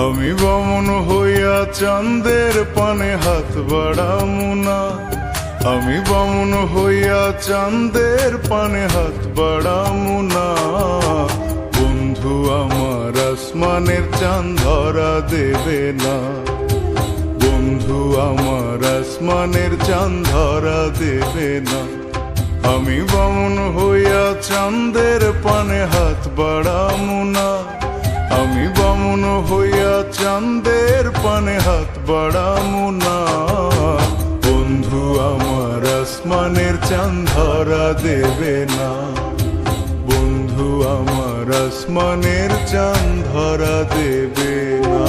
আমি বামন হইয়া চাঁদের পানে হাত বাড়ামু না। আমি বামন হইয়া চাঁদের পানে হাত বাড়ামু না। বন্ধু আমার আসমানের চাঁদ ধরা দেবে না। বন্ধু আমার আসমানের চাঁদ ধরা দেবে না। আমি বামন হইয়া চাঁদের পানে হাত বাড়ামু না। আমি বামন হইয়া চাঁদের পানে হাত বাড়ামু না। বন্ধু আমার আসমানের চাঁদ ধরা দেবে না। বন্ধু আমার আসমানের চাঁদ ধরা দেবে না।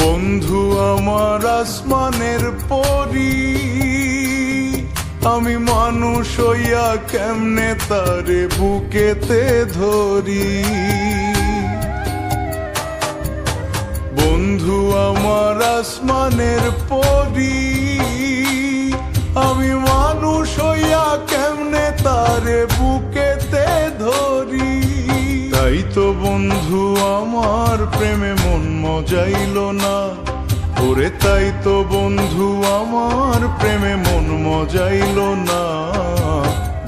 বন্ধু আমার আসমানের পরি, আমি মানুষ হইয়া কেমনে তারে বুকেতে ধরি। বন্ধু আমার আসমানের পরি, আমি মানুষ হইয়া কেমনে তারে বুকেতে ধরি। তাই তো বন্ধু আমার প্রেমে মন মজাইল না। ওরে তাই তো বন্ধু আমার প্রেমে মন মজাইল না।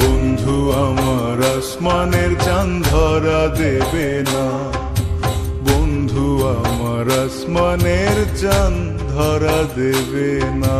বন্ধু আমার আসমানের চাঁদ ধরা দেবে না। বন্ধু আমার আসমানের চাঁদ ধরা দেবে না।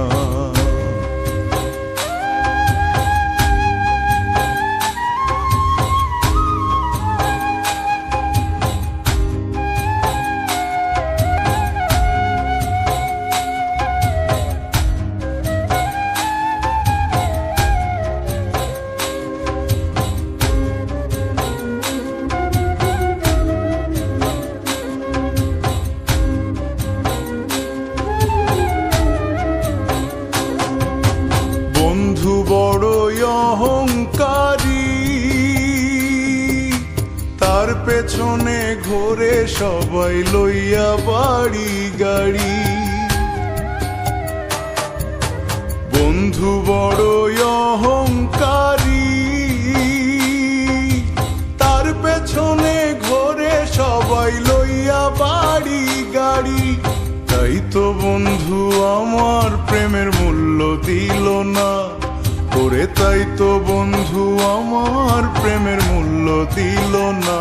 বন্ধু বড়ই অহংকারী, তার পেছনে ঘোরে সবাই লইয়া বাড়ি গাড়ি। বন্ধু বড়ই অহংকারী, তার পেছনে ঘোরে সবাই লইয়া বাড়ি গাড়ি। তাই তো বন্ধু আমার প্রেমের মূল্য দিল না। ওরে তাই তো বন্ধু আমার প্রেমের মূল্য দিল না।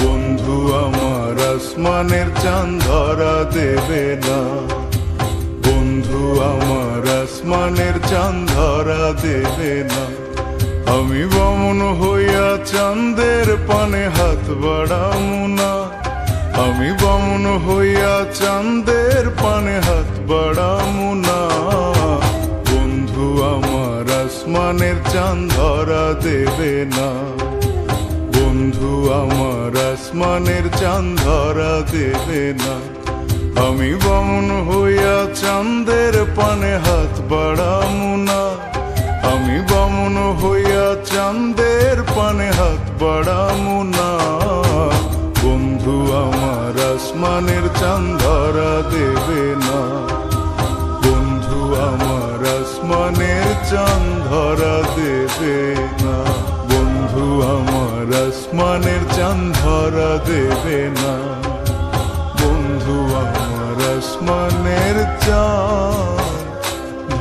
বন্ধু আমার আসমানের চাঁদ ধরা দেবে না। বন্ধু আমার আসমানের চাঁদ ধরা দেবে না। আমি বামন হইয়া চাঁদের পানে হাত বাড়ামু না। আমি বামন হইয়া চাঁদের পানে হাত বাড়ামু না। বন্ধু আমার আসমানের চাঁদ ধরা দেবে না। বন্ধু আমার আসমানের চাঁদ ধরা দেবে না। আমি বামন হইয়া চাঁদের পানে হাত বাড়ামু না। আমি বামন হইয়া চাঁদের পানে হাত বাড়ামু না। বন্ধু আমার আসমানের চাঁদ ধরা দেবে না। বন্ধু আমার আসমানের চাঁদ ধরা দেবে না। বন্ধু আমার আসমানের চাঁদ ধরা দেবে না। বন্ধু আমার আসমানের চাঁদ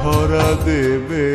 ধরা দেবে